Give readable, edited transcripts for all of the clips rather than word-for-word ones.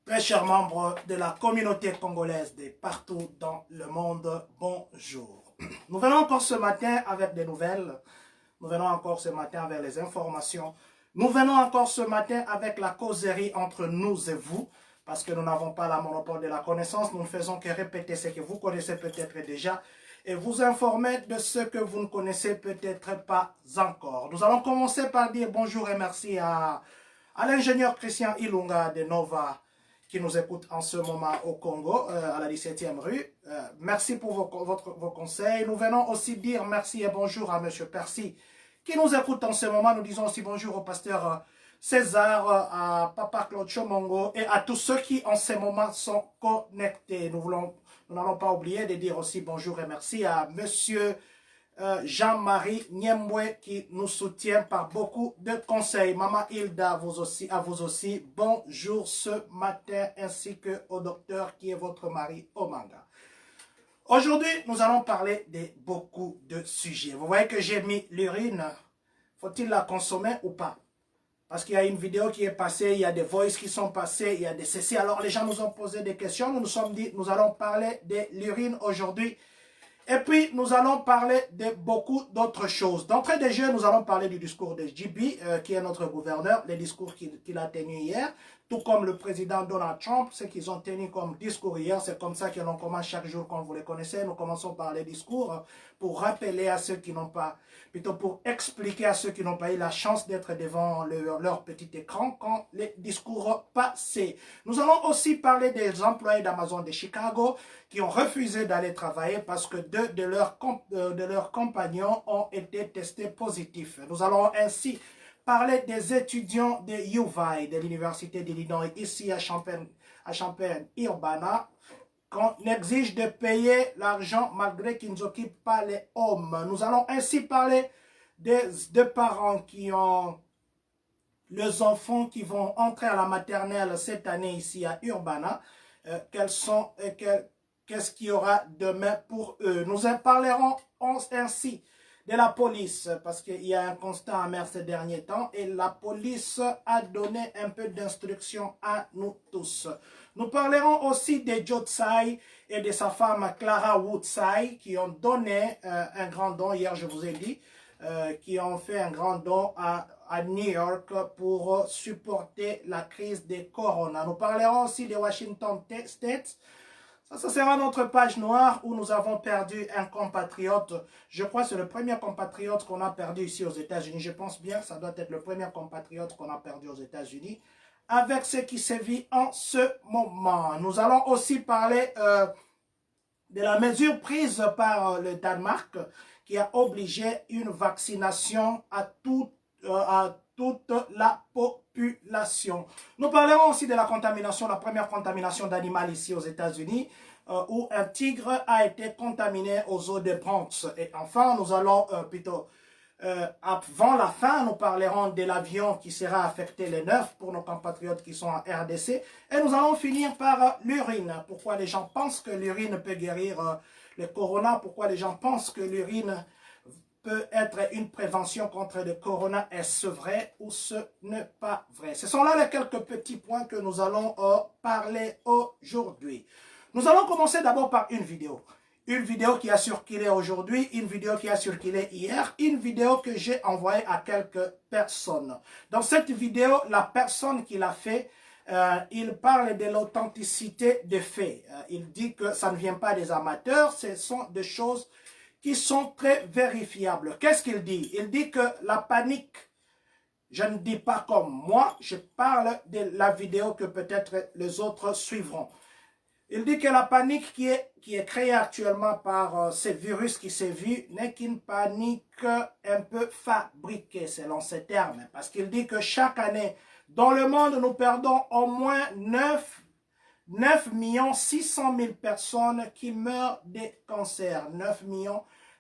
Très chers membres de la communauté congolaise de partout dans le monde, bonjour. Nous venons encore ce matin avec des nouvelles. Nous venons encore ce matin avec les informations. Nous venons encore ce matin avec la causerie entre nous et vous, parce que nous n'avons pas la monopole de la connaissance. Nous ne faisons que répéter ce que vous connaissez peut-être déjà et vous informer de ce que vous ne connaissez peut-être pas encore. Nous allons commencer par dire bonjour et merci à l'ingénieur Christian Ilunga de Nova, qui nous écoute en ce moment au Congo, à la 17e rue. Merci pour vos conseils. Nous venons aussi dire merci et bonjour à M. Percy, qui nous écoute en ce moment. Nous disons aussi bonjour au pasteur César, à Papa Claude Chomongo et à tous ceux qui en ce moment sont connectés. Nous n'allons pas oublier de dire aussi bonjour et merci à M. Jean-Marie Niembwe qui nous soutient par beaucoup de conseils. Maman Hilda, à vous aussi, bonjour ce matin, ainsi que au docteur qui est votre mari Omanga. Aujourd'hui, nous allons parler de beaucoup de sujets. Vous voyez que j'ai mis l'urine. Faut-il la consommer ou pas? Parce qu'il y a une vidéo qui est passée, il y a des voices qui sont passées, il y a des CC. Alors les gens nous ont posé des questions. Nous nous sommes dit, nous allons parler de l'urine aujourd'hui. Et puis, nous allons parler de beaucoup d'autres choses. D'entrée de jeu, nous allons parler du discours de JB, qui est notre gouverneur, les discours qu'il a tenus hier, tout comme le président Donald Trump, ce qu'ils ont tenu comme discours hier. C'est comme ça que l'on commence chaque jour, comme vous les connaissez. Nous commençons par les discours pour rappeler à ceux qui n'ont pas, plutôt pour expliquer à ceux qui n'ont pas eu la chance d'être devant leur petit écran quand les discours passaient. Nous allons aussi parler des employés d'Amazon de Chicago qui ont refusé d'aller travailler parce que deux de leurs compagnons ont été testés positifs. Nous allons ainsi parler des étudiants de UVI, de l'Université d'Illinois, ici à Champaign-Urbana, qu'on exige de payer l'argent malgré qu'ils n'occupent pas les hommes. Nous allons ainsi parler des parents qui ont les enfants qui vont entrer à la maternelle cette année ici à Urbana. Qu'est-ce qu'il y aura demain pour eux? Nous en parlerons ainsi de la police, parce qu'il y a un constat amer ces derniers temps, et la police a donné un peu d'instruction à nous tous. Nous parlerons aussi de Joe Tsai et de sa femme Clara Woodside, qui ont donné un grand don, hier je vous ai dit, qui ont fait un grand don à New York pour supporter la crise des corona. Nous parlerons aussi de Washington State. Ça sera notre page noire où nous avons perdu un compatriote. Je crois que c'est le premier compatriote qu'on a perdu ici aux États-Unis. Je pense bien que ça doit être le premier compatriote qu'on a perdu aux États-Unis. Avec ce qui se vit en ce moment. Nous allons aussi parler de la mesure prise par le Danemark qui a obligé une vaccination à toute la population. Nous parlerons aussi de la contamination, la première contamination d'animal ici aux États-Unis, où un tigre a été contaminé aux eaux de Bronx. Et enfin, nous allons avant la fin, nous parlerons de l'avion qui sera affecté le 9 pour nos compatriotes qui sont en RDC. Et nous allons finir par l'urine. Pourquoi les gens pensent que l'urine peut guérir le corona? Pourquoi les gens pensent que l'urine peut être une prévention contre le corona? Est-ce vrai ou ce n'est pas vrai? Ce sont là les quelques petits points que nous allons parler aujourd'hui. Nous allons commencer d'abord par une vidéo. Une vidéo qui a circulé aujourd'hui, une vidéo qui a circulé hier, une vidéo que j'ai envoyée à quelques personnes. Dans cette vidéo, la personne qui l'a fait, il parle de l'authenticité des faits. Il dit que ça ne vient pas des amateurs, ce sont des choses qui sont très vérifiables. Qu'est-ce qu'il dit? Il dit que la panique, je ne dis pas comme moi, je parle de la vidéo que peut-être les autres suivront. Il dit que la panique qui est créée actuellement par ce virus qui s'est vu n'est qu'une panique un peu fabriquée selon ces termes. Parce qu'il dit que chaque année, dans le monde, nous perdons au moins 9 600 000 personnes qui meurent des cancers. 9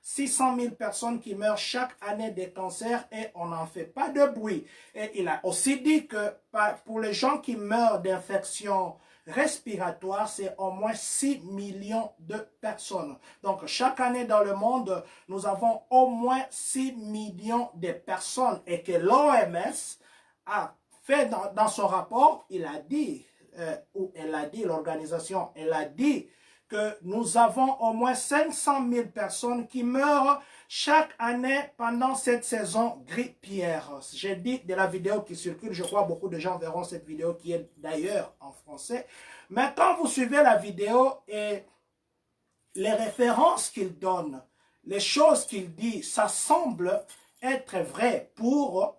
600 000 personnes qui meurent chaque année des cancers et on n'en fait pas de bruit. Et il a aussi dit que pour les gens qui meurent d'infections respiratoires, c'est au moins 6 millions de personnes. Donc, chaque année dans le monde, nous avons au moins 6 millions de personnes et que l'OMS a fait dans son rapport, il a dit où elle a dit, l'organisation, elle a dit que nous avons au moins 500 000 personnes qui meurent chaque année pendant cette saison grippière. J'ai dit de la vidéo qui circule, je crois beaucoup de gens verront cette vidéo qui est d'ailleurs en français. Mais quand vous suivez la vidéo et les références qu'il donne, les choses qu'il dit, ça semble être vrai pour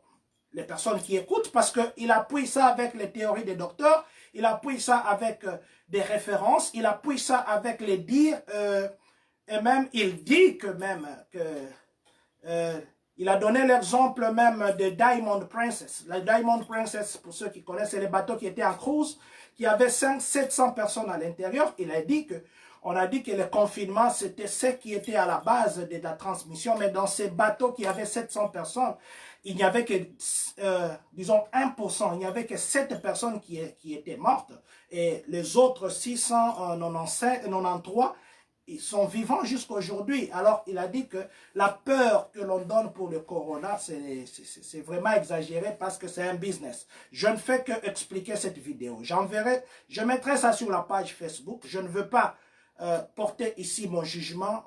les personnes qui écoutent parce qu'il appuie ça avec les théories des docteurs, il appuie ça avec des références, il appuie ça avec les dires, et même il dit que même que il a donné l'exemple même de Diamond Princess. La Diamond Princess, pour ceux qui connaissent, c'est les bateaux qui étaient en cruise, qui avaient 700 personnes à l'intérieur. Il a dit que on a dit que le confinement, c'était ce qui était à la base de la transmission, mais dans ces bateaux qui avaient 700 personnes, il n'y avait que, disons, 1%, il n'y avait que 7 personnes qui étaient mortes, et les autres 693, ils sont vivants jusqu'à aujourd'hui. Alors, il a dit que la peur que l'on donne pour le corona, c'est vraiment exagéré parce que c'est un business. Je ne fais que expliquer cette vidéo. Je mettrai ça sur la page Facebook. Je ne veux pas porter ici mon jugement,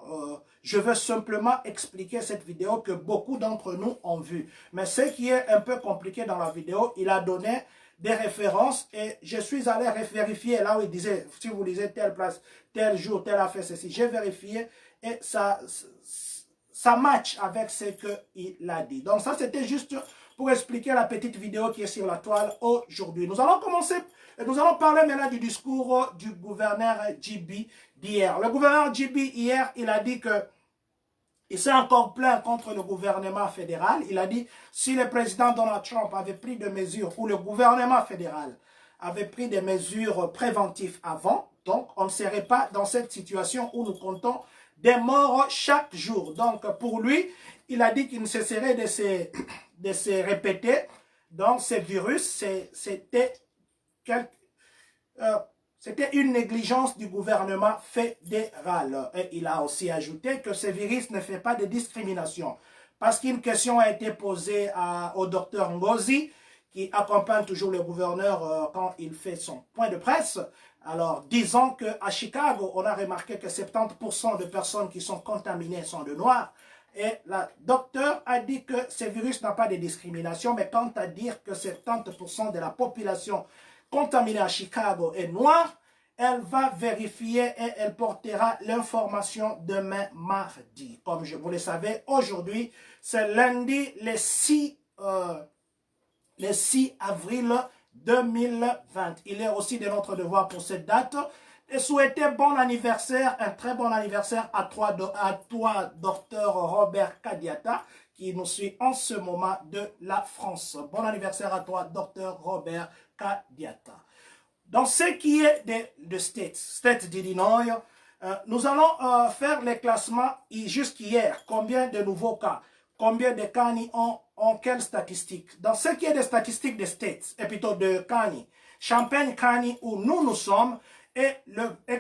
je veux simplement expliquer cette vidéo que beaucoup d'entre nous ont vue. Mais ce qui est un peu compliqué dans la vidéo, il a donné des références et je suis allé vérifier là où il disait, si vous lisez telle place, tel jour, tel a fait ceci, j'ai vérifié et ça match avec ce qu'il a dit. Donc ça c'était juste pour expliquer la petite vidéo qui est sur la toile aujourd'hui. Nous allons parler maintenant du discours du gouverneur GB d'hier. Le gouverneur GB hier, il a dit que il s'est encore plaint contre le gouvernement fédéral. Il a dit, si le président Donald Trump avait pris des mesures, ou le gouvernement fédéral avait pris des mesures préventives avant, donc on ne serait pas dans cette situation où nous comptons des morts chaque jour. Donc pour lui, il a dit qu'il ne cesserait de se répéter. Donc ce virus, c'était une négligence du gouvernement fédéral. Et il a aussi ajouté que ce virus ne fait pas de discrimination. Parce qu'une question a été posée au docteur Ngozi, qui accompagne toujours le gouverneur quand il fait son point de presse. Alors, disons qu'à Chicago, on a remarqué que 70% de personnes qui sont contaminées sont de noirs. Et la docteur a dit que ce virus n'a pas de discrimination, mais quant à dire que 70% de la population contaminée à Chicago est noire, elle va vérifier et elle portera l'information demain mardi. Comme vous le savez, aujourd'hui, c'est lundi le 6 avril 2020. Il est aussi de notre devoir pour cette date de souhaiter bon anniversaire, un très bon anniversaire à toi, docteur Robert Kadiata, qui nous suit en ce moment de la France. Bon anniversaire à toi, docteur Robert Kadiata. Dans ce qui est de State d'Illinois, nous allons faire les classements jusqu'hier. Combien de nouveaux cas? Combien de CANI ont quelles statistiques? Dans ce qui est des statistiques des States, et plutôt de CANI, Champaign CANI, où nous sommes, est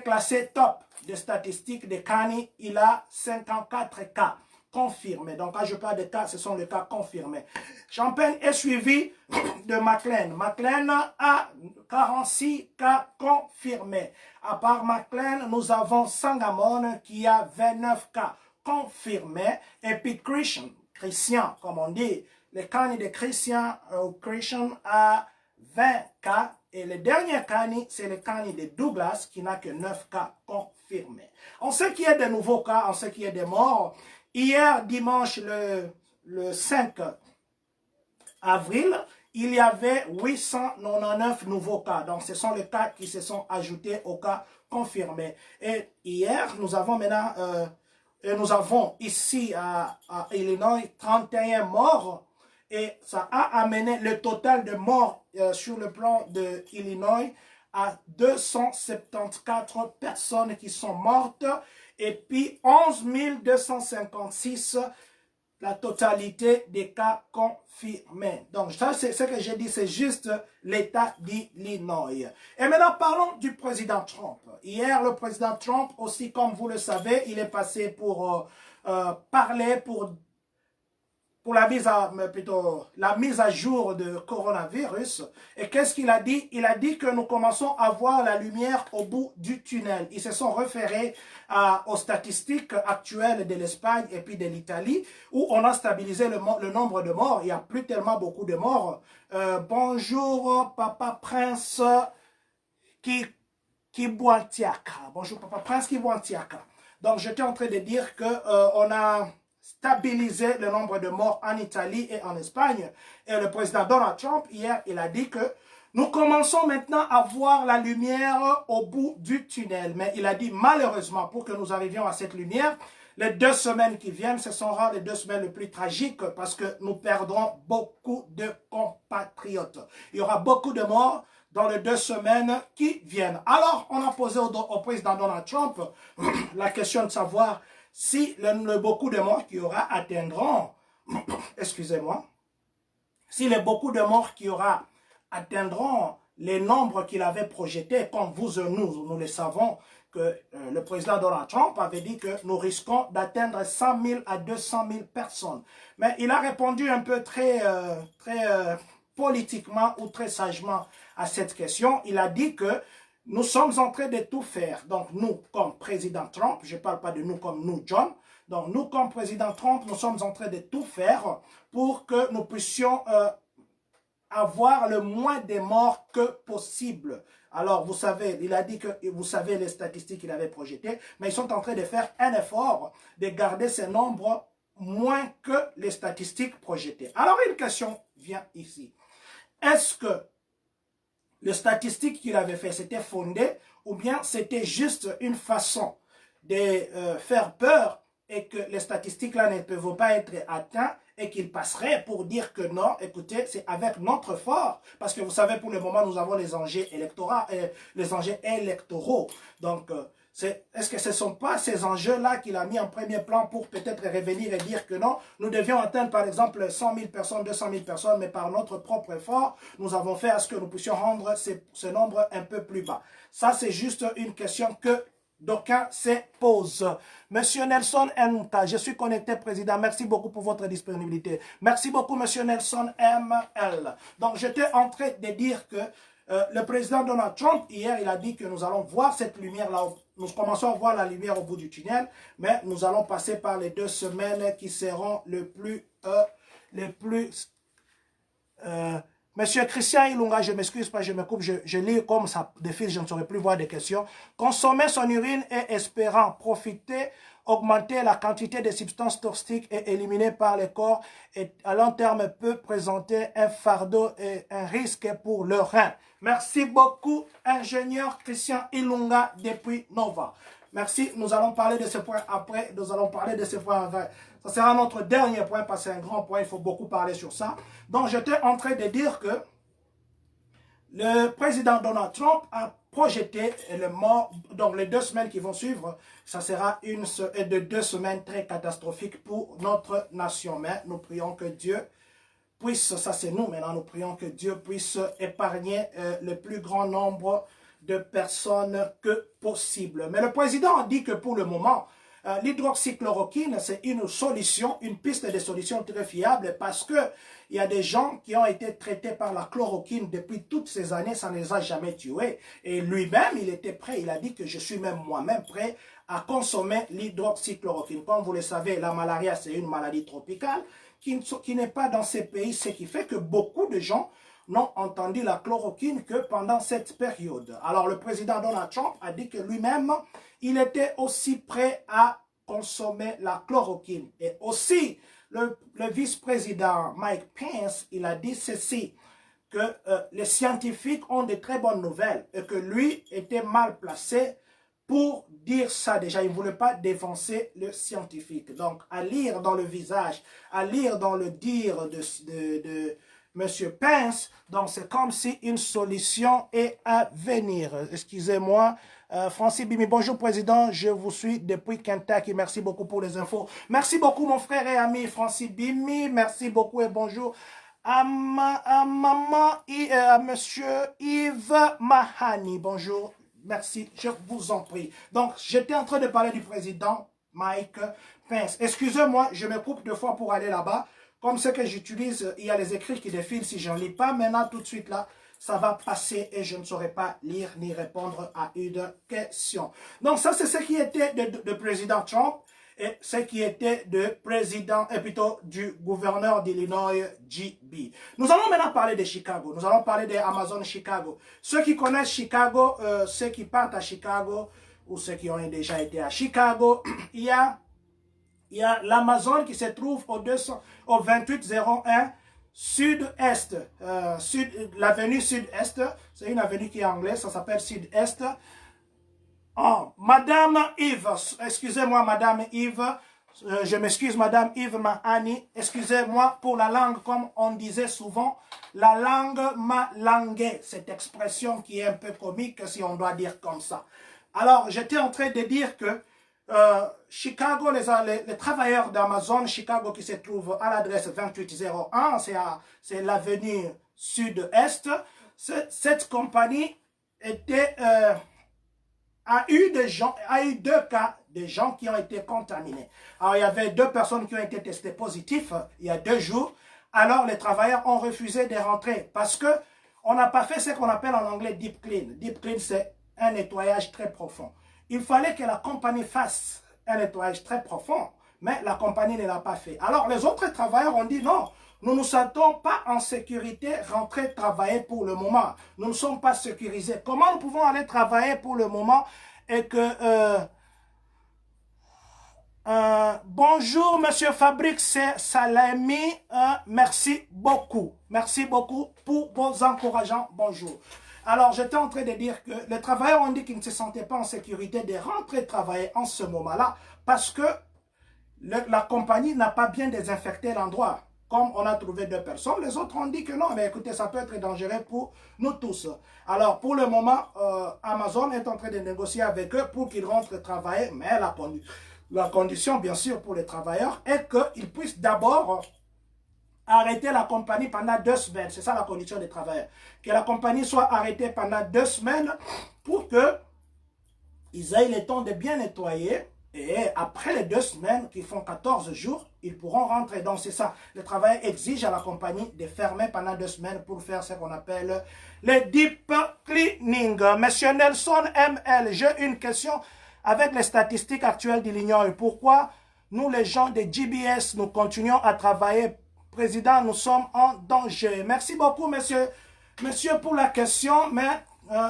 classé top des statistiques de CANI. Il a 54 cas confirmés. Donc, quand je parle de cas, ce sont les cas confirmés. Champaign est suivi de McLean. McLean a 46 cas confirmés. À part McLean, nous avons Sangamon qui a 29 cas confirmés. Et puis Christian, comme on dit, le CANI de Christian a 20 cas. Et le dernier CANI, c'est le CANI de Douglas qui n'a que 9 cas confirmés. En ce qui est des nouveaux cas, en ce qui est des morts, hier dimanche le 5 avril, il y avait 899 nouveaux cas. Donc ce sont les cas qui se sont ajoutés aux cas confirmés. Et hier, nous avons maintenant, nous avons ici à Illinois 31 morts. Et ça a amené le total de morts sur le plan de Illinois à 274 personnes qui sont mortes. Et puis 11 256, la totalité des cas confirmés. Donc ça, c'est ce que j'ai dit, c'est juste l'État d'Illinois. Et maintenant, parlons du président Trump. Hier, le président Trump, aussi comme vous le savez, il est passé pour parler, pour pour la mise à jour de coronavirus. Et qu'est-ce qu'il a dit? Il a dit que nous commençons à voir la lumière au bout du tunnel. Ils se sont référés aux statistiques actuelles de l'Espagne et puis de l'Italie, où on a stabilisé le nombre de morts. Il n'y a plus tellement beaucoup de morts. Bonjour, Papa Prince Kibuantiaka. Bonjour, Papa Prince Kibuantiaka. Donc, j'étais en train de dire que on a stabiliser le nombre de morts en Italie et en Espagne. Et le président Donald Trump, hier, il a dit que nous commençons maintenant à voir la lumière au bout du tunnel. Mais il a dit malheureusement, pour que nous arrivions à cette lumière, les 2 semaines qui viennent, ce seront les 2 semaines les plus tragiques parce que nous perdrons beaucoup de compatriotes. Il y aura beaucoup de morts dans les 2 semaines qui viennent. Alors, on a posé au président Donald Trump la question de savoir si le beaucoup de morts qu'il y aura atteindront, excusez-moi, si les beaucoup de morts qu'il y aura atteindront les nombres qu'il avait projetés, comme vous et nous le savons, que le président Donald Trump avait dit que nous risquons d'atteindre 100 000 à 200 000 personnes. Mais il a répondu un peu très politiquement ou très sagement à cette question. Il a dit que nous sommes en train de tout faire. Donc, nous, comme président Trump, je ne parle pas de nous comme nous, John. Donc, nous, comme président Trump, nous sommes en train de tout faire pour que nous puissions avoir le moins de morts que possible. Alors, vous savez, il a dit que, vous savez les statistiques qu'il avait projetées, mais ils sont en train de faire un effort de garder ces nombres moins que les statistiques projetées. Alors, une question vient ici. Est-ce que les statistiques qu'il avait fait, c'était fondé ou bien c'était juste une façon de faire peur et que les statistiques-là ne peuvent pas être atteintes et qu'il passerait pour dire que non, écoutez, c'est avec notre fort. Parce que vous savez, pour le moment, nous avons les enjeux électoraux. Donc, est-ce que ce ne sont pas ces enjeux-là qu'il a mis en premier plan pour peut-être revenir et dire que non, nous devions atteindre par exemple 100 000 personnes, 200 000 personnes, mais par notre propre effort, nous avons fait à ce que nous puissions rendre ce nombre un peu plus bas. Ça, c'est juste une question que d'aucuns se posent. Monsieur Nelson MK, je suis connecté, président. Merci beaucoup pour votre disponibilité. Merci beaucoup, monsieur Nelson ML. Donc, j'étais en train de dire que le président Donald Trump, hier, il a dit que nous allons voir cette lumière-là. Nous commençons à voir la lumière au bout du tunnel, mais nous allons passer par les 2 semaines qui seront Monsieur Christian Ilunga, je m'excuse pas, je me coupe, je lis comme ça défile, je ne saurais plus voir des questions. Consommer son urine et espérant profiter, augmenter la quantité de substances toxiques et éliminées par le corps et à long terme peut présenter un fardeau et un risque pour le rein. Merci beaucoup, ingénieur Christian Ilunga depuis Nova. Merci, nous allons parler de ce point après, nous allons parler de ce point après. Ça sera notre dernier point parce que c'est un grand point, il faut beaucoup parler sur ça. Donc, j'étais en train de dire que le président Donald Trump a projeté le mort, donc les 2 semaines qui vont suivre, ça sera de 2 semaines très catastrophiques pour notre nation. Mais nous prions que Dieu puisse, ça c'est nous maintenant, nous prions que Dieu puisse épargner le plus grand nombre de personnes que possible. Mais le président a dit que pour le moment, l'hydroxychloroquine, c'est une solution, une piste de solution très fiable parce que il y a des gens qui ont été traités par la chloroquine depuis toutes ces années, ça ne les a jamais tués. Et lui-même, il était prêt, il a dit que je suis même moi-même prêt à consommer l'hydroxychloroquine. Comme vous le savez, la malaria, c'est une maladie tropicale qui n'est pas dans ces pays, ce qui fait que beaucoup de gens n'ont entendu la chloroquine que pendant cette période. Alors le président Donald Trump a dit que lui-même, il était aussi prêt à consommer la chloroquine. Et aussi, le vice-président Mike Pence, il a dit ceci, que les scientifiques ont de très bonnes nouvelles et que lui était mal placé pour dire ça. Déjà, il ne voulait pas défoncer le scientifique. Donc, à lire dans le visage, à lire dans le dire de Monsieur Pence, donc c'est comme si une solution est à venir. Excusez-moi, Francis Bimi, bonjour président, je vous suis depuis Kentucky, merci beaucoup pour les infos. Merci beaucoup mon frère et ami Francis Bimi, merci beaucoup et bonjour à maman et à monsieur Yves Mahani, bonjour, merci, je vous en prie. Donc, j'étais en train de parler du président Mike Pence. Excusez-moi, je me coupe 2 fois pour aller là-bas. comme ce que j'utilise, il y a les écrits qui défilent si je ne lis pas. Maintenant, tout de suite là, ça va passer et je ne saurais pas lire ni répondre à une question. Donc ça, c'est ce qui était de président Trump et ce qui était de président, et plutôt du gouverneur d'Illinois, J.B. Nous allons maintenant parler de Chicago. Nous allons parler de Amazon Chicago. Ceux qui connaissent Chicago, ceux qui partent à Chicago, ou ceux qui ont déjà été à Chicago, il y a l'Amazon qui se trouve au 2801 Sud-Est, l'avenue Sud-Est, c'est une avenue qui est anglaise, ça s'appelle Sud-Est. Oh, Madame Yves, excusez-moi Madame Yves, je m'excuse Madame Yves Mahani, excusez-moi pour la langue, comme on disait souvent, la langue m'a langué, cette expression qui est un peu comique si on doit dire comme ça. Alors, j'étais en train de dire que Chicago, les travailleurs d'Amazon Chicago qui se trouvent à l'adresse 2801, c'est l'avenue Sud-Est, cette compagnie a eu deux cas de gens qui ont été contaminés. Alors, il y avait 2 personnes qui ont été testées positives il y a 2 jours. Alors, les travailleurs ont refusé de rentrer parce que on n'a pas fait ce qu'on appelle en anglais deep clean. Deep clean, c'est un nettoyage très profond. Il fallait que la compagnie fasse un nettoyage très profond, mais la compagnie ne l'a pas fait. Alors, les autres travailleurs ont dit non, nous ne nous sentons pas en sécurité, rentrer travailler pour le moment. Nous ne sommes pas sécurisés. Comment nous pouvons aller travailler pour le moment et que... bonjour, Monsieur Fabrique, c'est Salami. Merci beaucoup. Merci beaucoup pour vos encourageants. Bonjour. Alors, j'étais en train de dire que les travailleurs ont dit qu'ils ne se sentaient pas en sécurité de rentrer travailler en ce moment-là parce que la compagnie n'a pas bien désinfecté l'endroit. Comme on a trouvé 2 personnes, les autres ont dit que non, mais écoutez, ça peut être dangereux pour nous tous. Alors, pour le moment, Amazon est en train de négocier avec eux pour qu'ils rentrent travailler, mais la condition, bien sûr, pour les travailleurs est qu'ils puissent d'abord arrêter la compagnie pendant 2 semaines. C'est ça la condition des travailleurs. Que la compagnie soit arrêtée pendant 2 semaines pour qu'ils aient le temps de bien nettoyer. Et après les 2 semaines, qui font 14 jours, ils pourront rentrer. Donc c'est ça. Le travail exige à la compagnie de fermer pendant 2 semaines pour faire ce qu'on appelle le deep cleaning. Monsieur Nelson ML, j'ai une question. Avec les statistiques actuelles d'Illinois, pourquoi nous, les gens de GBS, nous continuons à travailler? Président, nous sommes en danger. Merci beaucoup, monsieur, pour la question, mais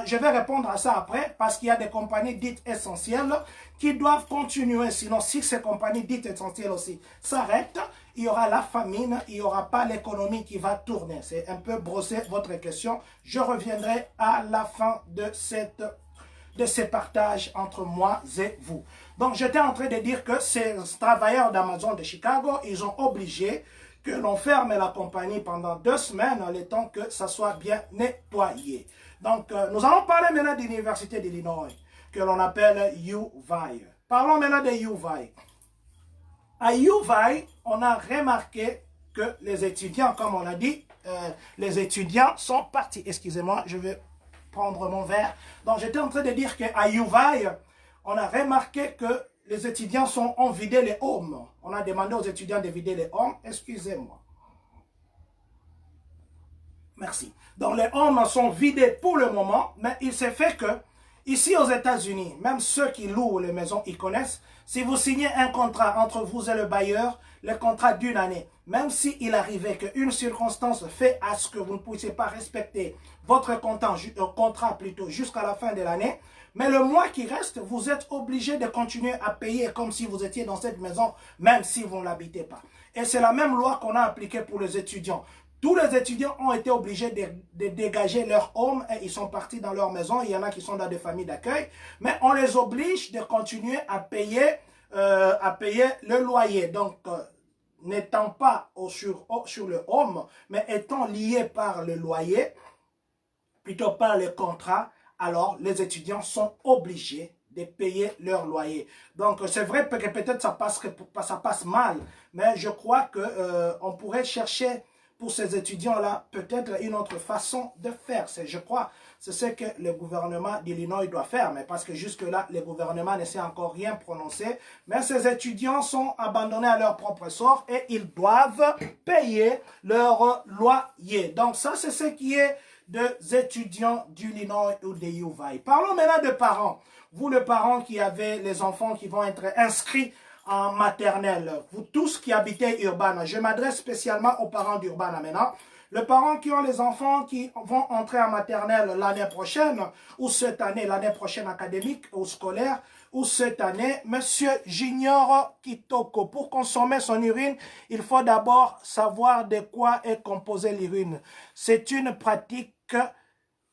je vais répondre à ça après, parce qu'il y a des compagnies dites essentielles qui doivent continuer. Sinon, si ces compagnies dites essentielles aussi s'arrêtent, il y aura la famine, il n'y aura pas l'économie qui va tourner. C'est un peu brosser votre question. Je reviendrai à la fin de ces partages entre moi et vous. Donc, j'étais en train de dire que ces travailleurs d'Amazon de Chicago, ils ont obligé que l'on ferme la compagnie pendant 2 semaines, le temps que ça soit bien nettoyé. Donc, nous allons parler maintenant de l'Université d'Illinois, que l'on appelle UVI. Parlons maintenant de UVI. À UVI, on a remarqué que les étudiants, comme on l'a dit, les étudiants sont partis. Excusez-moi, je vais prendre mon verre. Donc, j'étais en train de dire qu'à UVI, on a remarqué que les étudiants ont vidé les homes. On a demandé aux étudiants de vider les homes. Excusez-moi. Merci. Donc, les homes sont vidés pour le moment, mais il s'est fait que, ici aux États-Unis, même ceux qui louent les maisons, ils connaissent, si vous signez un contrat entre vous et le bailleur, le contrat d'1 année, même s'il arrivait qu'une circonstance fait à ce que vous ne puissiez pas respecter votre contrat plutôt jusqu'à la fin de l'année, mais le mois qui reste, vous êtes obligé de continuer à payer comme si vous étiez dans cette maison, même si vous ne l'habitez pas. Et c'est la même loi qu'on a appliquée pour les étudiants. Tous les étudiants ont été obligés de dégager leur home et ils sont partis dans leur maison. Il y en a qui sont dans des familles d'accueil, mais on les oblige de continuer à payer le loyer. Donc, n'étant pas sur le home, mais étant liés par le loyer, plutôt par le contrat, alors les étudiants sont obligés de payer leur loyer. Donc, c'est vrai que peut-être ça passe mal, mais je crois qu'on pourrait chercher pour ces étudiants-là peut-être une autre façon de faire. Je crois c'est ce que le gouvernement d'Illinois doit faire. Mais parce que jusque-là, le gouvernement ne s'est encore rien prononcé. Mais ces étudiants sont abandonnés à leur propre sort et ils doivent payer leur loyer. Donc ça, c'est ce qui est des étudiants d'Illinois ou de UVA. Parlons maintenant de parents. Vous, les parents qui avez les enfants qui vont être inscrits en maternelle, vous tous qui habitez Urbana, je m'adresse spécialement aux parents d'Urbana maintenant. Les parents qui ont les enfants qui vont entrer en maternelle l'année prochaine, ou cette année, l'année prochaine académique ou scolaire, ou cette année, Monsieur Junior Kitoko, pour consommer son urine, il faut d'abord savoir de quoi est composée l'urine. C'est une pratique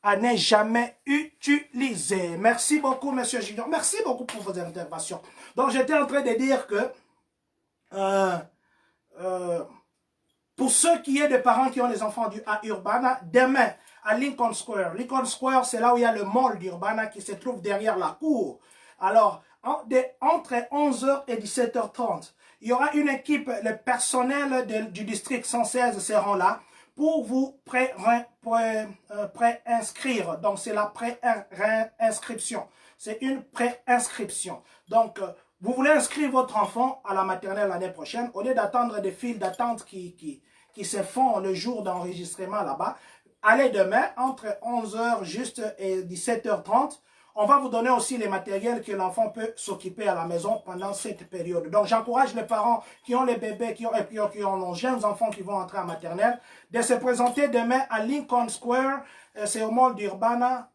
à ne jamais utiliser. Merci beaucoup, Monsieur Junior. Merci beaucoup pour vos interventions. Donc, j'étais en train de dire que pour ceux qui est des parents qui ont les enfants à Urbana, demain, à Lincoln Square. Lincoln Square, c'est là où il y a le mall d'Urbana qui se trouve derrière la cour. Alors, entre 11h et 17h30, il y aura une équipe, le personnel du district 116 seront là pour vous pré-inscrire. Donc, c'est la pré-inscription. C'est une pré-inscription. Donc, vous voulez inscrire votre enfant à la maternelle l'année prochaine, au lieu d'attendre des files d'attente qui se font le jour d'enregistrement là-bas, allez demain, entre 11h juste et 17h30, on va vous donner aussi les matériels que l'enfant peut s'occuper à la maison pendant cette période. Donc, j'encourage les parents qui ont les bébés, qui ont les jeunes enfants qui vont entrer en maternelle, de se présenter demain à Lincoln Square. C'est au mall d'Urbana,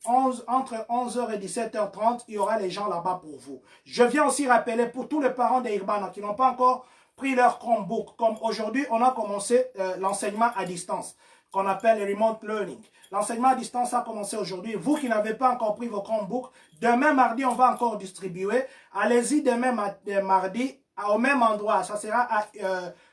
entre 11h et 17h30, il y aura les gens là-bas pour vous. Je viens aussi rappeler pour tous les parents d'Urbana qui n'ont pas encore pris leur Chromebook, comme aujourd'hui, on a commencé l'enseignement à distance, qu'on appelle le remote learning. L'enseignement à distance a commencé aujourd'hui. Vous qui n'avez pas encore pris vos Chromebooks, demain mardi, on va encore distribuer. Allez-y demain mardi au même endroit. Ça sera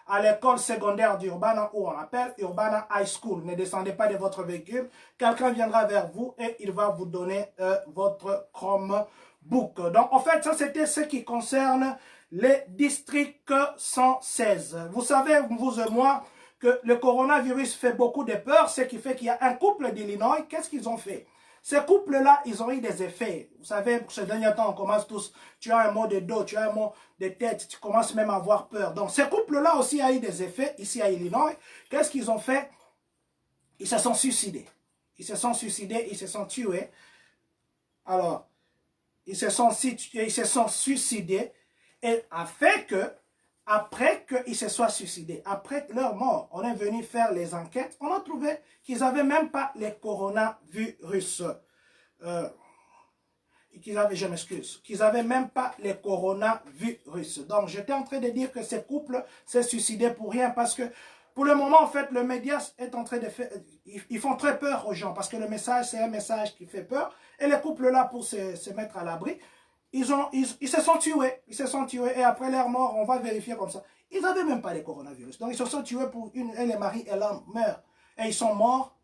à l'école secondaire d'Urbana où on appelle Urbana High School. Ne descendez pas de votre véhicule. Quelqu'un viendra vers vous et il va vous donner votre Chromebook. Donc, en fait, ça, c'était ce qui concerne les districts 116. Vous savez, vous et moi, que le coronavirus fait beaucoup de peur, ce qui fait qu'il y a un couple d'Illinois. Qu'est-ce qu'ils ont fait? Ces couples-là, ils ont eu des effets. Vous savez, pour ce dernier temps, on commence tous, tu as un mot de dos, tu as un mot de tête, tu commences même à avoir peur. Donc, ces couples-là aussi ont eu des effets ici à Illinois. Qu'est-ce qu'ils ont fait? Ils se sont suicidés. Ils se sont suicidés, ils se sont tués. Alors, ils se sont suicidés et après qu'ils se soient suicidés, après leur mort, on est venu faire les enquêtes, on a trouvé qu'ils n'avaient même pas les coronavirus. Qu'ils n'avaient même pas les coronavirus. Donc, j'étais en train de dire que ces couples s'est suicidés pour rien parce que, pour le moment, en fait, le média est en train de faire... Ils font très peur aux gens parce que le message, c'est un message qui fait peur. Et les couples-là, pour se mettre à l'abri, ils se sont tués. Ils se sont tués et après leur mort, on va vérifier comme ça. Ils n'avaient même pas les coronavirus. Donc, ils se sont tués pour et les maris et l'homme meurent. Et ils sont morts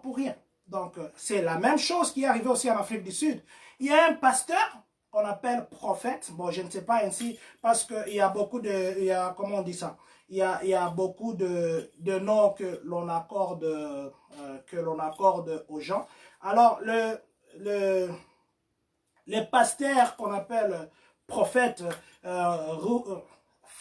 pour rien. Donc, c'est la même chose qui est arrivée aussi en Afrique du Sud. Il y a un pasteur qu'on appelle prophète. Bon, je ne sais pas ainsi parce qu'il y a beaucoup de... comment on dit ça? Il y a beaucoup de noms que l'on accorde aux gens. Alors, le pasteur qu'on appelle prophète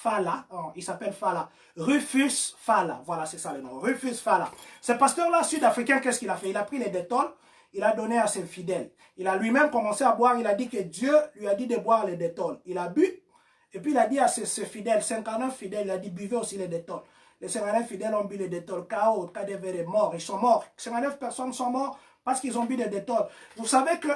Fala, il s'appelle Fala, Rufus Fala, voilà c'est ça le nom, Rufus Fala. Ce pasteur-là sud-africain, qu'est-ce qu'il a fait? Il a pris les détols, il a donné à ses fidèles. Il a lui-même commencé à boire, il a dit que Dieu lui a dit de boire les détols. Il a bu, et puis il a dit à ses fidèles, 59 fidèles, il a dit buvez aussi les détols. Les 59 fidèles ont bu les détols, KO, KDV est mort, ils sont morts. 59 personnes sont mortes parce qu'ils ont bu des détols. Vous savez que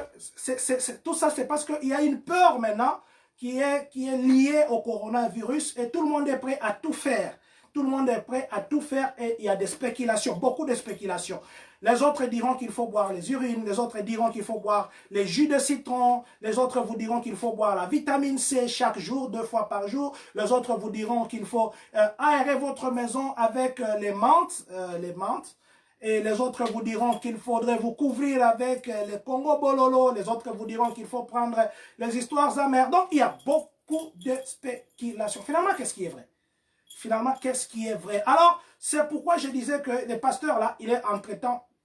tout ça, c'est parce qu'il y a une peur maintenant qui est liée au coronavirus et tout le monde est prêt à tout faire. Tout le monde est prêt à tout faire et il y a des spéculations, beaucoup de spéculations. Les autres diront qu'il faut boire les urines, les autres diront qu'il faut boire les jus de citron, les autres vous diront qu'il faut boire la vitamine C chaque jour, 2 fois par jour, les autres vous diront qu'il faut aérer votre maison avec les menthes, et les autres vous diront qu'il faudrait vous couvrir avec les Congo Bololo, les autres vous diront qu'il faut prendre les histoires amères. Donc il y a beaucoup de spéculations. Finalement, qu'est-ce qui est vrai? Finalement, qu'est-ce qui est vrai? Alors, c'est pourquoi je disais que le pasteur là, il est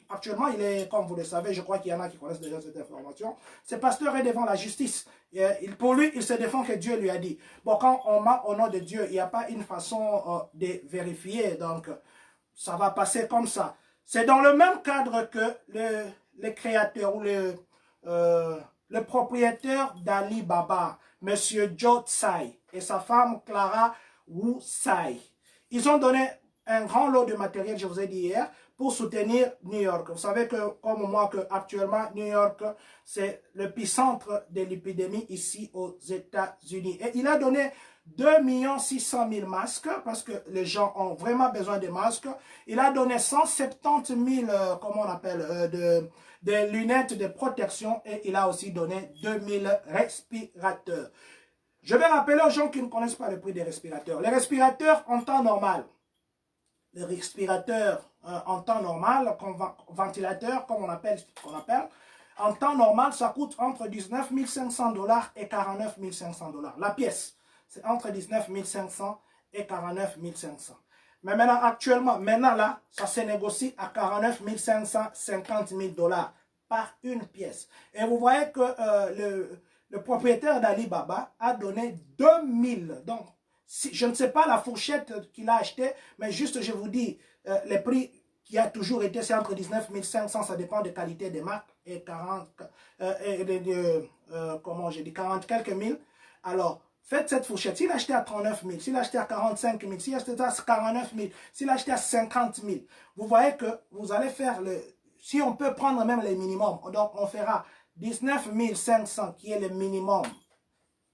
actuellement, il est, comme vous le savez, je crois qu'il y en a qui connaissent déjà cette information, ce pasteur est devant la justice. Pour lui, il se défend que Dieu lui a dit. Bon, quand on ment au nom de Dieu, il n'y a pas une façon de vérifier, donc ça va passer comme ça. C'est dans le même cadre que le créateur ou le propriétaire d'Ali Baba, M. Joe Tsai, et sa femme Clara Wu Tsai. Ils ont donné un grand lot de matériel, je vous ai dit hier, pour soutenir New York. Vous savez que, comme moi, que actuellement, New York, c'est l'épicentre de l'épidémie ici aux États-Unis. Et il a donné 2 600 000 masques, parce que les gens ont vraiment besoin de masques. Il a donné 170 000, comment on appelle, de lunettes de protection, et il a aussi donné 2000 respirateurs. Je vais rappeler aux gens qui ne connaissent pas le prix des respirateurs. Les respirateurs en temps normal, les respirateurs en temps normal, ventilateur, comme on appelle, en temps normal, ça coûte entre 19 500 $ et 49 500 $. La pièce, c'est entre 19 500 et 49 500. Mais maintenant, actuellement, là, ça se négocie à 49 550 000 $ par une pièce. Et vous voyez que le propriétaire d'Ali Baba a donné 2000. Donc, je ne sais pas la fourchette qu'il a achetée, mais juste, je vous dis, les prix qui a toujours été, c'est entre 19 500, ça dépend de qualité des marques, et 40, comment j'ai dit, 40 quelques mille. Alors, faites cette fourchette. S'il achetait à 39 000, s'il achetait à 45 000, s'il achetait à 49 000, s'il achetait à 50 000, vous voyez que vous allez faire le... Si on peut prendre même les minimums, donc on fera 19 500 qui est le minimum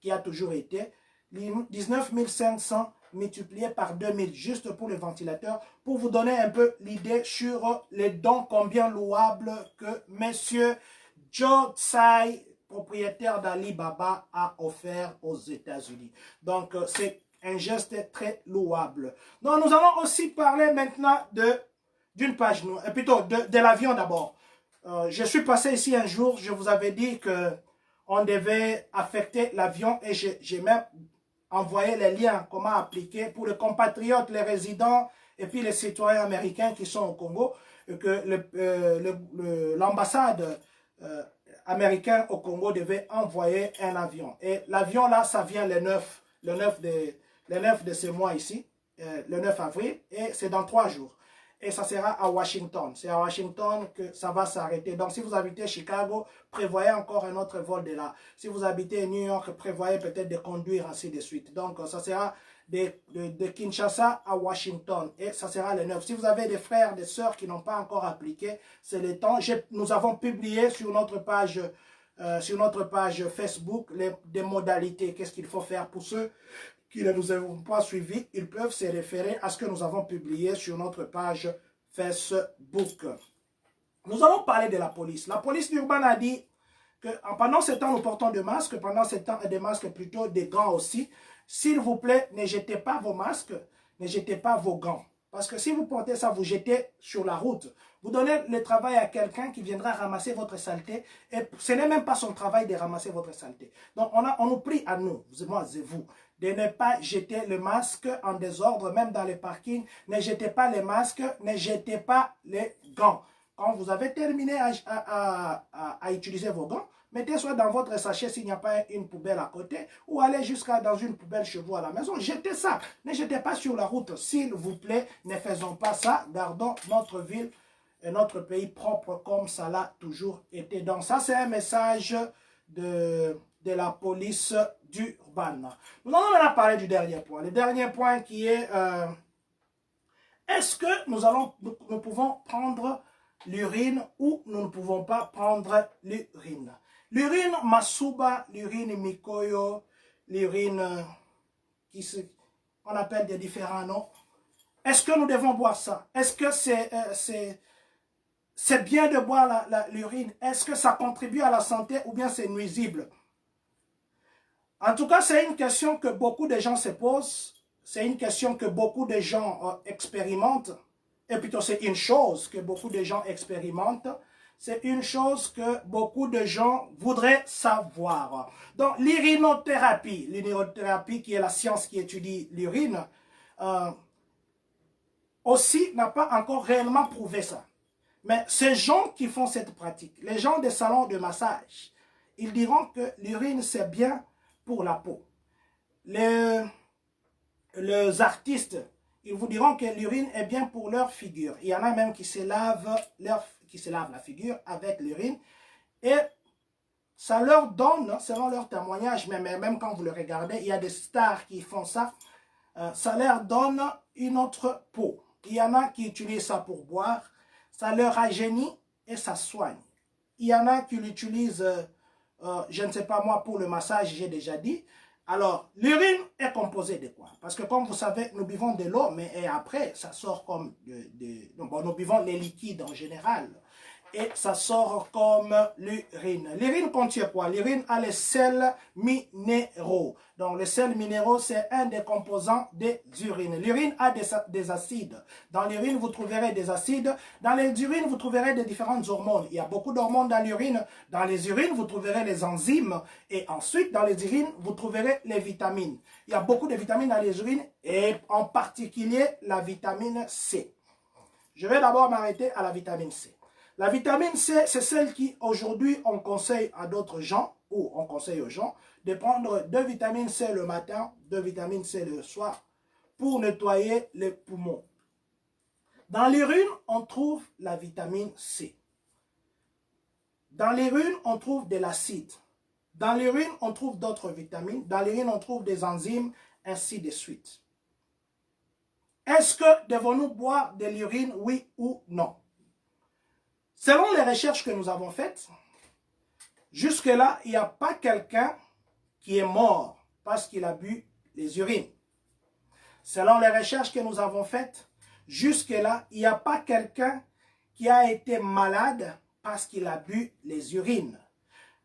qui a toujours été, 19 500 multiplié par 2000 juste pour le ventilateur, pour vous donner un peu l'idée sur les dons combien louables que monsieur Joe Tsai, propriétaire d'Ali Baba, a offert aux États-Unis. Donc c'est un geste très louable. Donc nous allons aussi parler maintenant d'une page, plutôt de l'avion d'abord. Je suis passé ici un jour, je vous avais dit que on devait affecter l'avion et j'ai même envoyé les liens, comment appliquer pour les compatriotes, les résidents et puis les citoyens américains qui sont au Congo, que l'ambassade américaine au Congo devait envoyer un avion. Et l'avion là, ça vient le 9 de ce mois ici, le 9 avril, et c'est dans 3 jours. Et ça sera à Washington. C'est à Washington que ça va s'arrêter. Donc, si vous habitez Chicago, prévoyez encore un autre vol de là. Si vous habitez New York, prévoyez peut-être de conduire ainsi de suite. Donc, ça sera de Kinshasa à Washington. Et ça sera le 9. Si vous avez des frères, des sœurs qui n'ont pas encore appliqué, c'est le temps. Nous avons publié sur notre page Facebook des modalités. Qu'est-ce qu'il faut faire pour ceux qui ne nous ont pas suivis, ils peuvent se référer à ce que nous avons publié sur notre page Facebook. Nous allons parler de la police. La police urbaine a dit que pendant ce temps, nous portons des masques, pendant ce temps, des masques plutôt, des gants aussi. S'il vous plaît, ne jetez pas vos masques, ne jetez pas vos gants. Parce que si vous portez ça, vous jetez sur la route. Vous donnez le travail à quelqu'un qui viendra ramasser votre saleté. Et ce n'est même pas son travail de ramasser votre saleté. Donc, on nous prie à nous, moi et vous, de ne pas jeter le masque en désordre, même dans les parkings. Ne jetez pas les masques, ne jetez pas les gants. Quand vous avez terminé à utiliser vos gants, mettez soit dans votre sachet s'il n'y a pas une poubelle à côté, ou allez jusqu'à dans une poubelle chez vous à la maison. Jetez ça. Ne jetez pas sur la route. S'il vous plaît, ne faisons pas ça. Gardons notre ville et notre pays propre comme ça l'a toujours été. Donc ça, c'est un message de la police d'Urban. Nous allons maintenant parler du dernier point. Le dernier point qui est, est-ce que nous pouvons prendre l'urine ou nous ne pouvons pas prendre l'urine? L'urine Masuba, l'urine Mikoyo, l'urine on appelle des différents noms. Est-ce que nous devons boire ça? Est-ce que c'est bien de boire l'urine? Est-ce que ça contribue à la santé ou bien c'est nuisible? En tout cas, c'est une question que beaucoup de gens se posent. C'est une question que beaucoup de gens expérimentent. Et plutôt, c'est une chose que beaucoup de gens expérimentent. C'est une chose que beaucoup de gens voudraient savoir. Donc, l'urinothérapie qui est la science qui étudie l'urine, aussi n'a pas encore réellement prouvé ça. Mais ces gens qui font cette pratique, les gens des salons de massage, ils diront que l'urine, c'est bien pour la peau. Les artistes, ils vous diront que l'urine est bien pour leur figure. Il y en a même qui se lavent la figure avec l'urine. Et ça leur donne, selon leur témoignage, même quand vous le regardez, il y a des stars qui font ça, ça leur donne une autre peau. Il y en a qui utilisent ça pour boire, ça leur rajeunit et ça soigne. Il y en a qui l'utilisent, je ne sais pas moi, pour le massage, j'ai déjà dit. Alors, l'urine est composée de quoi? Parce que comme vous savez, nous buvons de l'eau, mais après, ça sort comme bon, nous buvons les liquides en général. Et ça sort comme l'urine. L'urine contient quoi? L'urine a les sels minéraux. Donc, les sels minéraux, c'est un des composants des urines. L'urine a des acides. Dans l'urine, vous trouverez des acides. Dans les urines, vous trouverez des différentes hormones. Il y a beaucoup d'hormones dans l'urine. Dans les urines, vous trouverez les enzymes. Et ensuite, dans les urines, vous trouverez les vitamines. Il y a beaucoup de vitamines dans les urines et en particulier la vitamine C. Je vais d'abord m'arrêter à la vitamine C. La vitamine C, c'est celle qui, aujourd'hui, on conseille à d'autres gens, ou on conseille aux gens, de prendre 2 vitamines C le matin, 2 vitamines C le soir, pour nettoyer les poumons. Dans l'urine, on trouve la vitamine C. Dans l'urine, on trouve de l'acide. Dans l'urine, on trouve d'autres vitamines. Dans l'urine, on trouve des enzymes, ainsi de suite. Est-ce que devons-nous boire de l'urine, oui ou non? Selon les recherches que nous avons faites, jusque-là, il n'y a pas quelqu'un qui est mort parce qu'il a bu les urines. Selon les recherches que nous avons faites, jusque-là, il n'y a pas quelqu'un qui a été malade parce qu'il a bu les urines.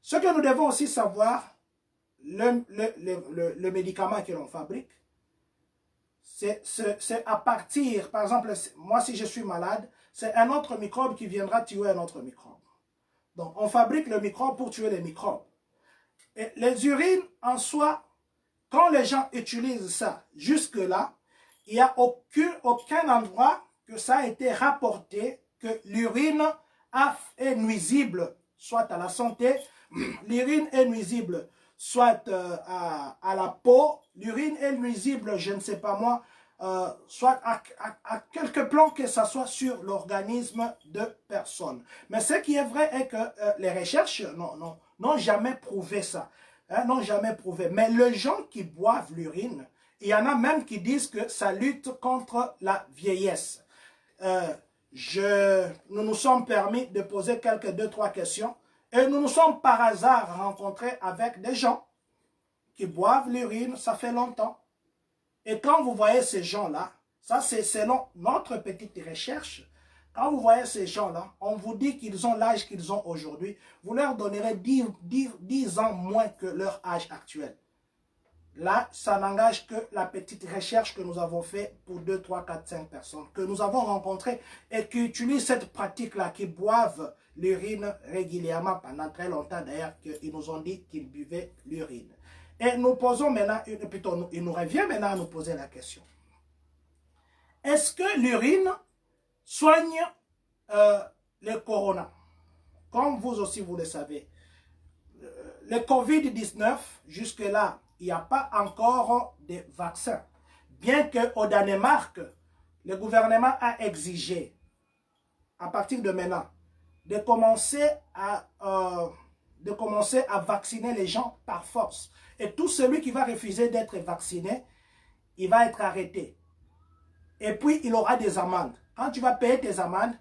Ce que nous devons aussi savoir, le médicament que l'on fabrique, c'est à partir, par exemple, moi si je suis malade, c'est un autre microbe qui viendra tuer un autre microbe. Donc on fabrique le microbe pour tuer les microbes. Et les urines en soi, quand les gens utilisent ça jusque-là, il n'y a aucun endroit que ça a été rapporté que l'urine est nuisible, soit à la santé, l'urine est nuisible, soit à la peau, l'urine est nuisible, je ne sais pas moi, soit à quelque plan que ce soit sur l'organisme de personne. Mais ce qui est vrai est que les recherches n'ont jamais prouvé ça. Hein, n'ont jamais prouvé. Mais les gens qui boivent l'urine, il y en a même qui disent que ça lutte contre la vieillesse. Nous nous sommes permis de poser quelques 2-3 questions et nous nous sommes par hasard rencontrés avec des gens qui boivent l'urine, ça fait longtemps. Et quand vous voyez ces gens-là, ça c'est selon notre petite recherche, quand vous voyez ces gens-là, on vous dit qu'ils ont l'âge qu'ils ont aujourd'hui, vous leur donnerez 10 ans moins que leur âge actuel. Là, ça n'engage que la petite recherche que nous avons faite pour 2, 3, 4, 5 personnes que nous avons rencontrées et qui utilisent cette pratique-là, qui boivent l'urine régulièrement pendant très longtemps d'ailleurs, qu'ils nous ont dit qu'ils buvaient l'urine. Et nous posons maintenant, il nous revient maintenant à nous poser la question. Est-ce que l'urine soigne le corona? Comme vous aussi vous le savez, le Covid-19, jusque-là, il n'y a pas encore de vaccin. Bien qu'au Danemark, le gouvernement a exigé, à partir de maintenant, de commencer à vacciner les gens par force. Et tout celui qui va refuser d'être vacciné, il va être arrêté. Et puis, il aura des amendes. Quand tu vas payer tes amendes,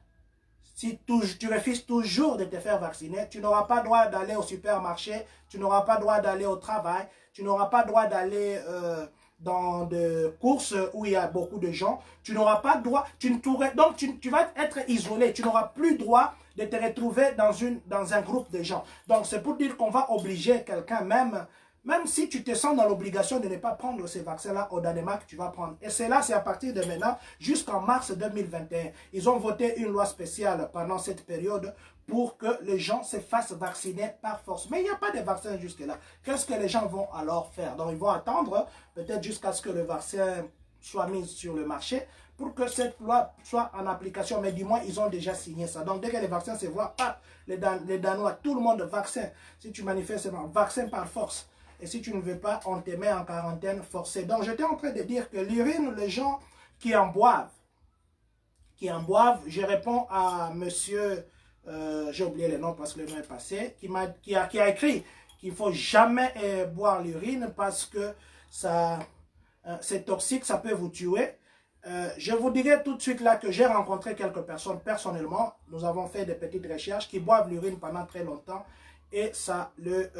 si tu refuses toujours de te faire vacciner, tu n'auras pas droit d'aller au supermarché, tu n'auras pas droit d'aller au travail, tu n'auras pas droit d'aller dans des courses où il y a beaucoup de gens, tu n'auras pas droit, donc tu vas être isolé, tu n'auras plus droit de te retrouver dans un groupe de gens. Donc c'est pour dire qu'on va obliger quelqu'un, même si tu te sens dans l'obligation de ne pas prendre ces vaccins-là au Danemark, tu vas prendre. Et c'est à partir de maintenant jusqu'en mars 2021. Ils ont voté une loi spéciale pendant cette période pour que les gens se fassent vacciner par force. Mais il n'y a pas de vaccin jusque-là. Qu'est-ce que les gens vont alors faire? Donc ils vont attendre peut-être jusqu'à ce que le vaccin soit mis sur le marché pour que cette loi soit en application. Mais du moins, ils ont déjà signé ça. Donc, dès que les vaccins se voient, les Danois, tout le monde vaccin. Si tu manifestes, c'est vaccin par force. Et si tu ne veux pas, on te met en quarantaine forcée. Donc, j'étais en train de dire que l'urine, les gens qui en boivent, je réponds à monsieur, j'ai oublié le nom parce que le nom est passé, qui a écrit qu'il ne faut jamais boire l'urine parce que c'est toxique, ça peut vous tuer. Je vous dirai tout de suite là que j'ai rencontré quelques personnes personnellement. Nous avons fait des petites recherches qui boivent l'urine pendant très longtemps et ça les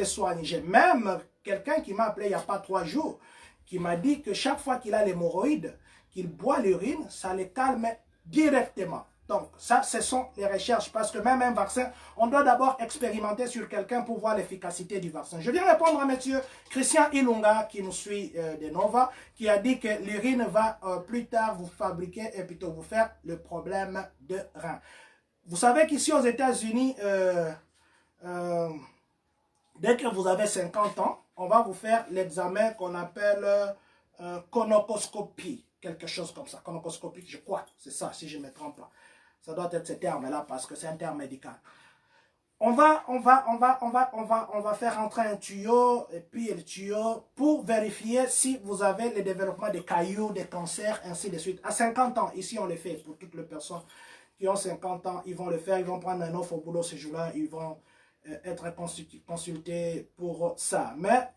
soigne. J'ai même quelqu'un qui m'a appelé il n'y a pas 3 jours qui m'a dit que chaque fois qu'il a l'hémorroïde, qu'il boit l'urine, ça les calme directement. Donc, ça, ce sont les recherches, parce que même un vaccin, on doit d'abord expérimenter sur quelqu'un pour voir l'efficacité du vaccin. Je viens répondre à monsieur Christian Ilunga, qui nous suit de Nova, qui a dit que l'urine va plus tard vous fabriquer et plutôt vous faire le problème de rein. Vous savez qu'ici aux États-Unis, dès que vous avez 50 ans, on va vous faire l'examen qu'on appelle colposcopie, quelque chose comme ça, colposcopie, je crois, c'est ça, si je ne me trompe pas. Ça doit être ce terme-là parce que c'est un terme médical. On va faire entrer un tuyau et puis le tuyau pour vérifier si vous avez le développement des cailloux, des cancers, ainsi de suite. À 50 ans, ici on le fait pour toutes les personnes qui ont 50 ans, ils vont le faire, ils vont prendre un offre au boulot ce jour-là, ils vont être consultés pour ça. Mais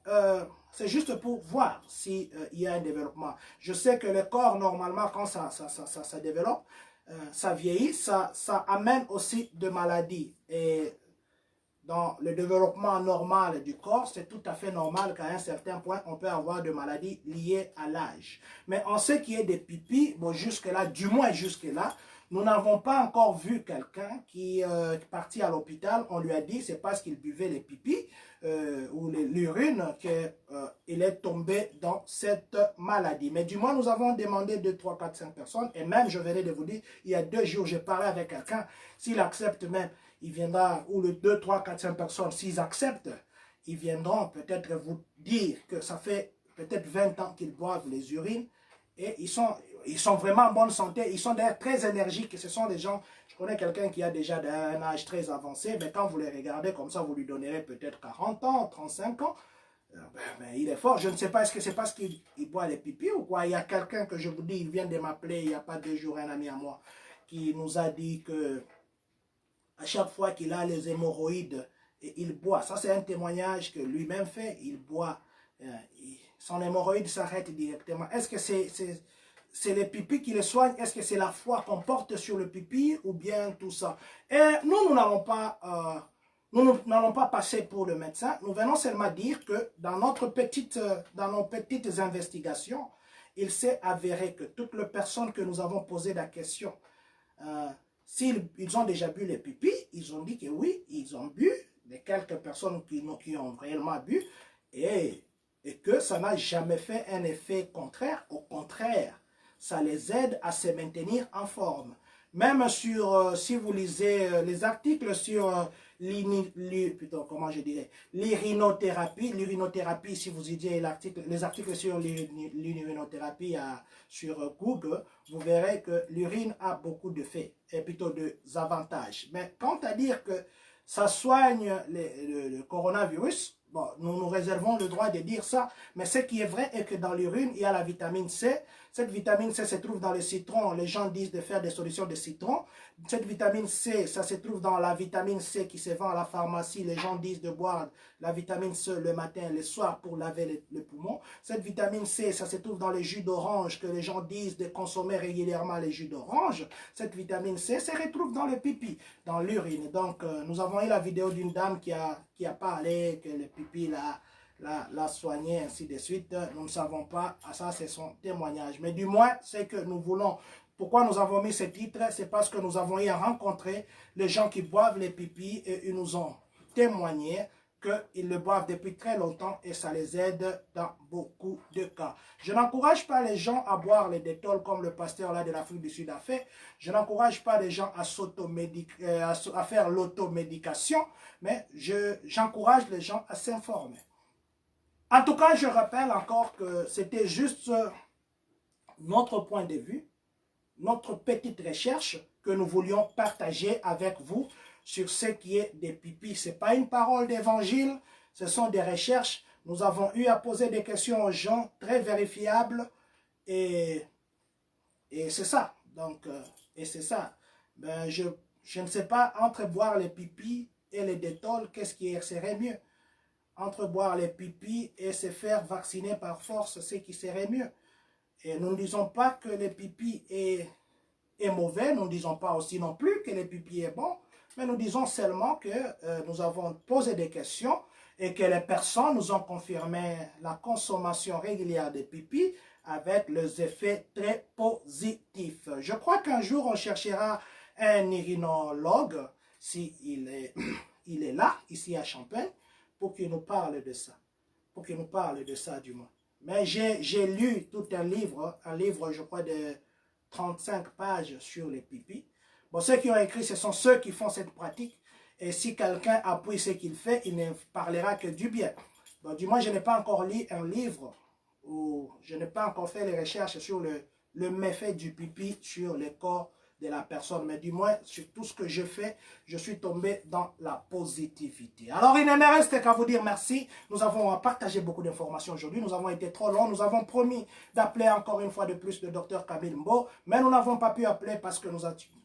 c'est juste pour voir s'il y a un développement. Je sais que le corps, normalement, quand ça développe, ça vieillit, ça amène aussi de maladies. Et dans le développement normal du corps, c'est tout à fait normal qu'à un certain point, on peut avoir de maladies liées à l'âge. Mais en ce qui est des pipis, bon, jusque-là, du moins jusque-là, nous n'avons pas encore vu quelqu'un qui est parti à l'hôpital, on lui a dit, c'est parce qu'il buvait les pipis ou l'urine qu'il est tombé dans cette maladie. Mais du moins, nous avons demandé 2, 3, 4, 5 personnes, et même, je venais de vous dire, il y a 2 jours, j'ai parlé avec quelqu'un, s'il accepte même, il viendra, ou les 2, 3, 4, 5 personnes, s'ils acceptent, ils viendront peut-être vous dire que ça fait peut-être 20 ans qu'ils boivent les urines, et ils sont vraiment en bonne santé, ils sont d'ailleurs très énergiques, et ce sont des gens, je connais quelqu'un qui a déjà un âge très avancé, mais quand vous les regardez comme ça, vous lui donnerez peut-être 40 ans, 35 ans, mais il est fort, je ne sais pas, est-ce que c'est parce qu'il boit les pipis ou quoi? Il y a quelqu'un que je vous dis, il vient de m'appeler il n'y a pas 2 jours, un ami à moi, qui nous a dit que à chaque fois qu'il a les hémorroïdes, il boit. Ça, c'est un témoignage que lui-même fait. Il boit. Son hémorroïde s'arrête directement. Est-ce que c'est les pipis qui le soignent? Est-ce que c'est la foi qu'on porte sur le pipi? Ou bien tout ça? Et nous n'allons pas... nous n'allons pas passer pour le médecin. Nous venons seulement dire que dans nos petites investigations, il s'est avéré que toutes les personnes que nous avons posé la question... s'ils ont déjà bu les pipis, ils ont dit que oui, ils ont bu, les quelques personnes qui ont réellement bu, et que ça n'a jamais fait un effet contraire. Au contraire, ça les aide à se maintenir en forme. Même sur, si vous lisez les articles sur l'urinothérapie, si vous lisez les articles sur l'urinothérapie sur Google, vous verrez que l'urine a beaucoup d'effets, et plutôt des avantages. Mais quant à dire que ça soigne le coronavirus, bon, nous nous réservons le droit de dire ça, mais ce qui est vrai est que dans l'urine, il y a la vitamine C. Cette vitamine C se trouve dans le citron. Les gens disent de faire des solutions de citron. Cette vitamine C, ça se trouve dans la vitamine C qui se vend à la pharmacie. Les gens disent de boire la vitamine C le matin et le soir pour laver le poumon. Cette vitamine C, ça se trouve dans les jus d'orange que les gens disent de consommer régulièrement les jus d'orange. Cette vitamine C se retrouve dans le pipi, dans l'urine. Donc, nous avons eu la vidéo d'une dame qui a parlé que le pipi l'a soigné, ainsi de suite. Nous ne savons pas, ça c'est son témoignage. Mais du moins, c'est que nous voulons, pourquoi nous avons mis ce titre, c'est parce que nous avons eu à rencontrer les gens qui boivent les pipis et ils nous ont témoigné qu'ils le boivent depuis très longtemps et ça les aide dans beaucoup de cas. Je n'encourage pas les gens à boire les détols comme le pasteur là de l'Afrique du Sud a fait. Je n'encourage pas les gens à faire l'automédication, mais j'encourage les gens à s'informer. En tout cas, je rappelle encore que c'était juste notre point de vue, notre petite recherche que nous voulions partager avec vous sur ce qui est des pipis. Ce n'est pas une parole d'évangile, ce sont des recherches. Nous avons eu à poser des questions aux gens très vérifiables et c'est ça. Donc, et c'est ça. Ben, je ne sais pas, entre boire les pipis et les détols, qu'est-ce qui serait mieux? Entre boire les pipis et se faire vacciner par force, c'est qui serait mieux. Et nous ne disons pas que le pipi est mauvais, nous ne disons pas aussi non plus que le pipi est bon, mais nous disons seulement que nous avons posé des questions et que les personnes nous ont confirmé la consommation régulière de pipi avec les effets très positifs. Je crois qu'un jour on cherchera un urinologue, s'il il est là, ici à Champagne, pour qu'il nous parle de ça. Pour qu'il nous parle de ça du moins. Mais j'ai lu tout un livre, je crois, de 35 pages sur les pipis. Bon, ceux qui ont écrit, ce sont ceux qui font cette pratique. Et si quelqu'un appuie ce qu'il fait, il ne parlera que du bien. Bon, du moins, je n'ai pas encore lu un livre ou je n'ai pas encore fait les recherches sur le méfait du pipi sur le corps de la personne. Mais du moins, sur tout ce que je fais, je suis tombé dans la positivité. Alors, il ne me reste qu'à vous dire merci. Nous avons partagé beaucoup d'informations aujourd'hui. Nous avons été trop longs. Nous avons promis d'appeler encore une fois de plus le docteur Camille Mbo. Mais nous n'avons pas pu appeler parce que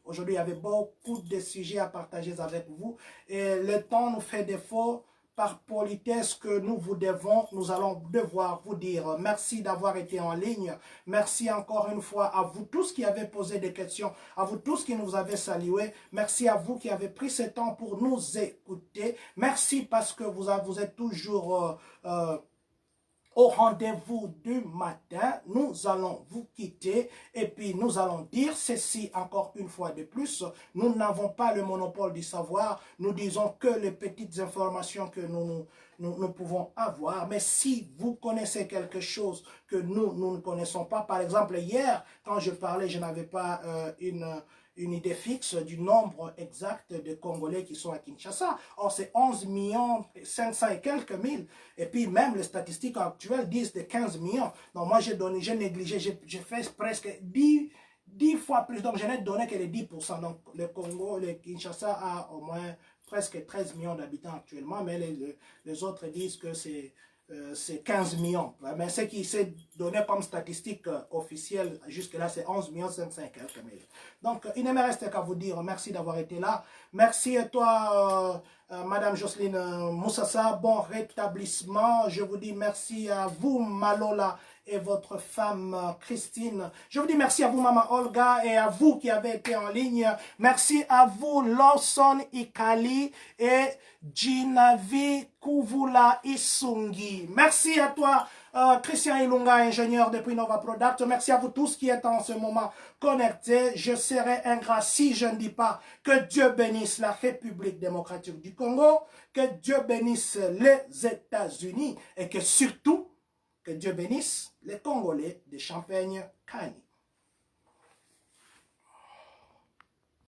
aujourd'hui, il y avait beaucoup de sujets à partager avec vous. Et le temps nous fait défaut. Par politesse que nous vous devons, nous allons devoir vous dire merci d'avoir été en ligne. Merci encore une fois à vous tous qui avez posé des questions, à vous tous qui nous avez salués. Merci à vous qui avez pris ce temps pour nous écouter. Merci parce que vous êtes toujours au rendez-vous du matin. Nous allons vous quitter et puis nous allons dire ceci encore une fois de plus. Nous n'avons pas le monopole du savoir. Nous disons que les petites informations que nous pouvons avoir. Mais si vous connaissez quelque chose que nous ne connaissons pas, par exemple hier, quand je parlais, je n'avais pas une idée fixe du nombre exact de Congolais qui sont à Kinshasa. Or, c'est 11 millions 500 et quelques mille. Et puis, même les statistiques actuelles disent de 15 millions. Donc, moi, j'ai négligé, j'ai fait presque 10 fois plus. Donc, je n'ai donné que les 10%. Donc, le Congo, le Kinshasa a au moins presque 13 millions d'habitants actuellement. Mais les autres disent que c'est 15 millions. Mais ce qui s'est donné comme statistique officielle jusque-là, c'est 11 millions 500 et quelques mille. Donc, il ne me reste qu'à vous dire merci d'avoir été là. Merci à toi, Madame Jocelyne Moussassa. Bon rétablissement. Je vous dis merci à vous, Malola, et votre femme Christine. Je vous dis merci à vous, Maman Olga, et à vous qui avez été en ligne. Merci à vous, Lawson Ikali et Jinavi Kuvula Isungi. Merci à toi, Christian Ilunga, ingénieur depuis Nova Product. Merci à vous tous qui êtes en ce moment connectés. Je serai ingrat si je ne dis pas que Dieu bénisse la République démocratique du Congo, que Dieu bénisse les États-Unis et que surtout, que Dieu bénisse les Congolais de Champagne-Kani.